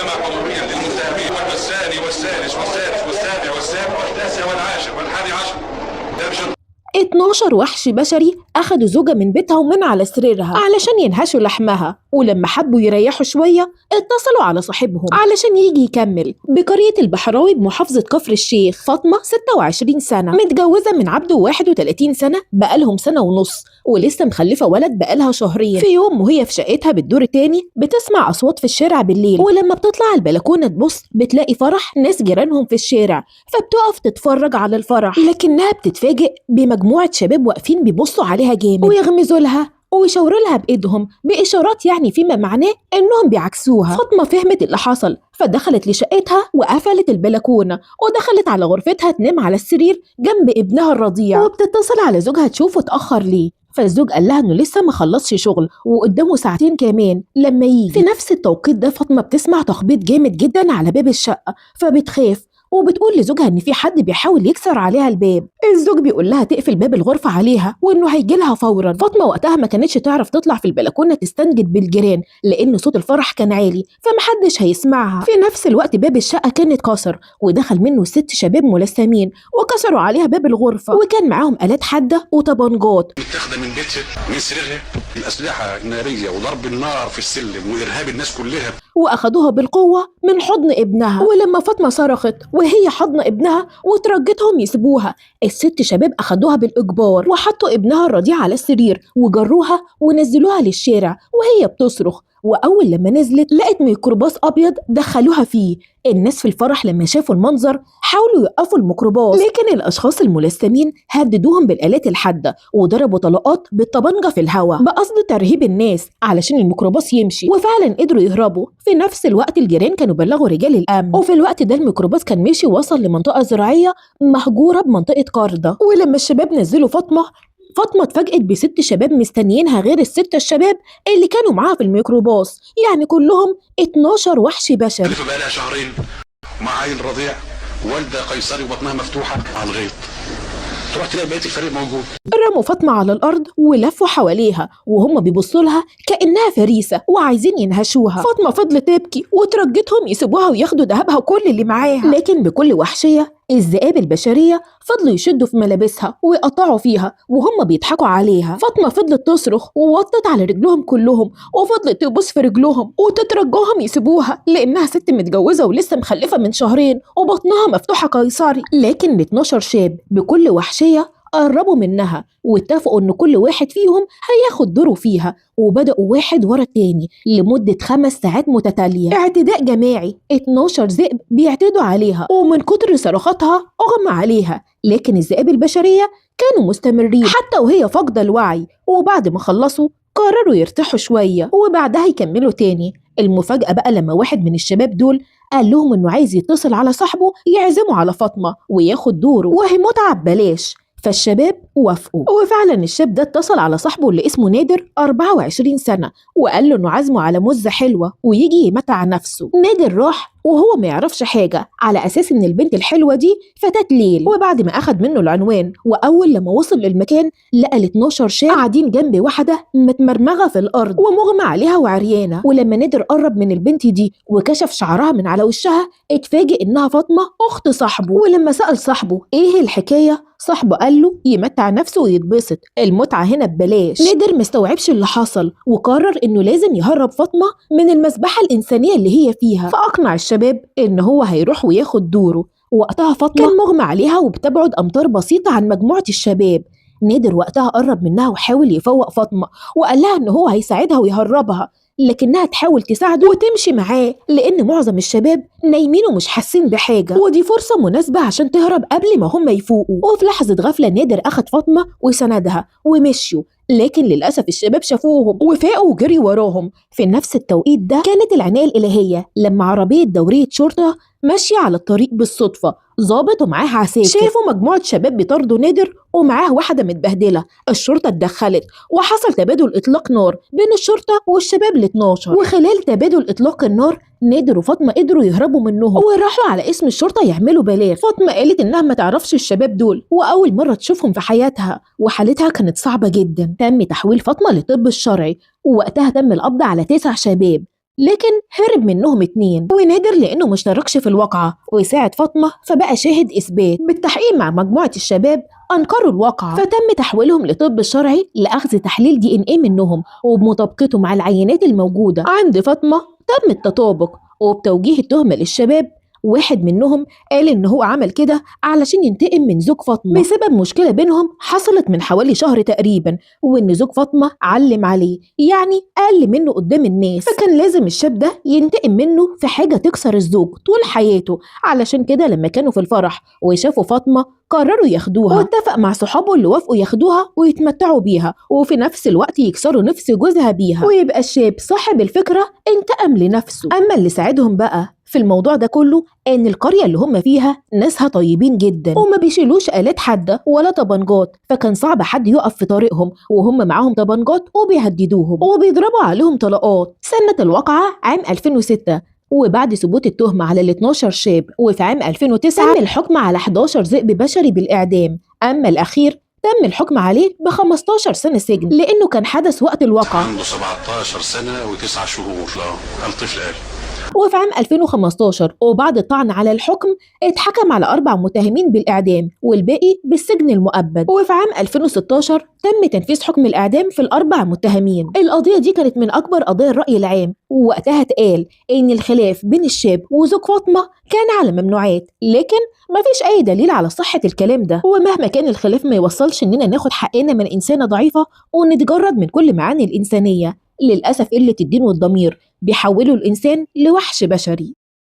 جمع حضوريا للمتهمين والثاني والثالث والسادس والسابع والسابع والتاسع والعاشر والحادي عشر. ده مش 12 وحش بشري أخدوا زوجة من بيتها ومن على سريرها علشان ينهشوا لحمها، ولما حبوا يريحوا شوية اتصلوا على صاحبهم علشان يجي يكمل. بقرية البحراوي بمحافظة كفر الشيخ، فاطمة 26 سنة متجوزة من عبده 31 سنة، بقالهم سنة ونص، ولسه مخلفة ولد بقالها شهرين. في يوم وهي في شقتها بالدور التاني بتسمع أصوات في الشارع بالليل، ولما بتطلع البلكونة تبص بتلاقي فرح ناس جيرانهم في الشارع، فبتقف تتفرج على الفرح، لكنها بتتفاجئ بمجموعة شباب واقفين بيبصوا عليها جامد ويغمزوا لها ويشاوروا لها بإيدهم بإشارات يعني فيما معناه إنهم بيعكسوها. فاطمة فهمت اللي حصل فدخلت لشقتها وقفلت البلكونة ودخلت على غرفتها تنام على السرير جنب ابنها الرضيع، وبتتصل على زوجها تشوفه اتأخر ليه. فالزوج قال لها إنه لسه ما خلصش شغل وقدامه ساعتين كمان لما يجي. في نفس التوقيت ده فاطمة بتسمع تخبيط جامد جدا على باب الشقة، فبتخاف وبتقول لزوجها ان في حد بيحاول يكسر عليها الباب. الزوج بيقول لها تقفل باب الغرفه عليها وانه هيجي لها فورا. فاطمه وقتها ما كانتش تعرف تطلع في البلكونه تستنجد بالجيران لان صوت الفرح كان عالي فمحدش هيسمعها. في نفس الوقت باب الشقه كان اتكسر ودخل منه 6 شباب ملثمين وكسروا عليها باب الغرفه، وكان معاهم آلات حاده وطبنجات متاخده من بيتها من سريرها، الاسلحه الناريه وضرب النار في السلم وارهاب الناس كلها، واخدوها بالقوه من حضن ابنها. ولما فاطمه صرخت وهي حضن ابنها وترجتهم يسيبوها، ال6 شباب اخدوها بالاجبار وحطوا ابنها الرضيع على السرير وجروها ونزلوها للشارع وهي بتصرخ. واول لما نزلت لقت ميكروباص ابيض دخلوها فيه. الناس في الفرح لما شافوا المنظر حاولوا يوقفوا الميكروباص، لكن الاشخاص الملثمين هددوهم بالآلات الحادة وضربوا طلقات بالطبنجة في الهواء بقصد ترهيب الناس علشان الميكروباص يمشي، وفعلا قدروا يهربوا. في نفس الوقت الجيران كانوا بلغوا رجال الامن، وفي الوقت ده الميكروباص كان ماشي ووصل لمنطقة زراعية مهجورة بمنطقة قرضة. ولما الشباب نزلوا فاطمة اتفاجئت ب6 شباب مستنيينها غير ال6 الشباب اللي كانوا معاها في الميكروباص، يعني كلهم 12 وحش بشري. بقى لها شهرين مع عيل رضيع، والده قيصري وبطنها مفتوحه على الغيط، تروح تلاقي بقيه الفريق موجود. رموا فاطمة على الأرض ولفوا حواليها وهم بيبصوا لها كأنها فريسة وعايزين ينهشوها. فاطمة فضلت تبكي وترجتهم يسيبوها وياخدوا ذهبها وكل اللي معاها، لكن بكل وحشية الذئاب البشرية فضلوا يشدوا في ملابسها ويقطعوا فيها وهم بيضحكوا عليها. فاطمة فضلت تصرخ ووطت على رجلهم كلهم وفضلت تبص في رجلهم وتترجاهم يسيبوها لأنها ست متجوزة ولسه مخلفة من شهرين وبطنها مفتوحة قيصري. لكن ال12 شاب بكل وحشية قربوا منها واتفقوا ان كل واحد فيهم هياخد دوره فيها، وبدأوا واحد ورا التاني لمدة 5 ساعات متتالية اعتداء جماعي. 12 ذئب بيعتدوا عليها ومن كتر صراخاتها أغمى عليها، لكن الذئاب البشرية كانوا مستمرين حتى وهي فاقدة الوعي. وبعد ما خلصوا قرروا يرتاحوا شوية وبعدها يكملوا تاني. المفاجأة بقى لما واحد من الشباب دول قال لهم انه عايز يتصل على صاحبه يعزمه على فاطمة وياخد دوره وهي متعة ببلاش، فالشباب وافقوا. وفعلا الشاب ده اتصل على صاحبه اللي اسمه نادر 24 سنة وقال له انه عازمه على مزة حلوة ويجي يمتع نفسه. نادر راح وهو ما يعرفش حاجة على أساس إن البنت الحلوة دي فتاة ليل. وبعد ما أخد منه العنوان وأول لما وصل للمكان لقى ال 12 شاب قاعدين جنب واحدة متمرمغة في الأرض ومغمى عليها وعريانة. ولما نادر قرب من البنت دي وكشف شعرها من على وشها اتفاجئ إنها فاطمة أخت صاحبه. ولما سأل صاحبه إيه الحكاية صاحبه قال له يمتع نفسه ويتبسط، المتعة هنا ببلاش. نادر مستوعبش اللي حصل وقرر إنه لازم يهرب فاطمة من المذبحة الإنسانية اللي هي فيها، فأقنع الشباب إن هو هيروح وياخد دوره. وقتها فاطمة كان مغمى عليها وبتبعد أمتار بسيطة عن مجموعة الشباب. نادر وقتها قرب منها وحاول يفوق فاطمة وقال لها إن هو هيساعدها ويهربها، لكنها تحاول تساعده وتمشي معاه لأن معظم الشباب نايمين ومش حاسين بحاجة، ودي فرصة مناسبة عشان تهرب قبل ما هم يفوقوا. وفي لحظة غفلة نادر أخد فاطمة وسندها ومشيوا، لكن للأسف الشباب شافوهم وفاقوا وجري وراهم. في نفس التوقيت ده كانت العناية الإلهية لما عربية دورية شرطة ماشية على الطريق بالصدفة، ظابط ومعاه عساكر شافوا مجموعة شباب بيطاردوا نادر ومعاه واحدة متبهدلة. الشرطة اتدخلت وحصل تبادل إطلاق نار بين الشرطة والشباب ال12، وخلال تبادل إطلاق النار نادر وفاطمة قدروا يهربوا منهم وراحوا على اسم الشرطة يعملوا بلاغ. فاطمة قالت إنها ما تعرفش الشباب دول وأول مرة تشوفهم في حياتها وحالتها كانت صعبة جدا. تم تحويل فاطمة للطب الشرعي ووقتها تم القبض على 9 شباب، لكن هرب منهم 2، ونادر لأنه مشتركش في الواقعة وساعد فاطمة فبقى شاهد إثبات. بالتحقيق مع مجموعة الشباب أنكروا الواقعة، فتم تحويلهم لطب الشرعي لأخذ تحليل DNA منهم، وبمطابقته مع العينات الموجودة عند فاطمة تم التطابق. وبتوجيه التهمة للشباب، واحد منهم قال إن هو عمل كده علشان ينتقم من زوج فاطمة بسبب مشكلة بينهم حصلت من حوالي شهر تقريبا، وإن زوج فاطمة علم عليه، يعني أقل منه قدام الناس، فكان لازم الشاب ده ينتقم منه في حاجة تكسر الزوج طول حياته. علشان كده لما كانوا في الفرح وشافوا فاطمة قرروا ياخدوها، واتفق مع صحابه اللي وافقوا ياخدوها ويتمتعوا بيها، وفي نفس الوقت يكسروا نفس جوزها بيها، ويبقى الشاب صاحب الفكرة انتقم لنفسه. أما اللي ساعدهم بقى في الموضوع ده كله ان القرية اللي هم فيها ناسها طيبين جدا وما بيشيلوش آلات حادة ولا طبنجات، فكان صعب حد يقف في طريقهم وهم معاهم طبنجات وبيهددوهم وبيضربوا عليهم طلقات. سنة الواقعة عام 2006، وبعد ثبوت التهمة على ال 12 شاب، وفي عام 2009 تم الحكم على 11 ذئب بشري بالإعدام. أما الأخير تم الحكم عليه ب15 سنة سجن لأنه كان حدث وقت الواقعة. عنده 17 سنة و9 شهور. لا الطفل قال. وفي عام 2015 وبعد الطعن على الحكم اتحكم على 4 متهمين بالإعدام والباقي بالسجن المؤبد. وفي عام 2016 تم تنفيذ حكم الإعدام في ال4 متهمين. القضية دي كانت من أكبر قضايا الرأي العام، ووقتها اتقال إن الخلاف بين الشاب وزوج فاطمة كان على ممنوعات، لكن مفيش أي دليل على صحة الكلام ده. ومهما كان الخلاف ما يوصلش إننا ناخد حقنا من إنسانة ضعيفة ونتجرد من كل معاني الإنسانية. للأسف قلة الدين والضمير بيحولوا الإنسان لوحش بشري.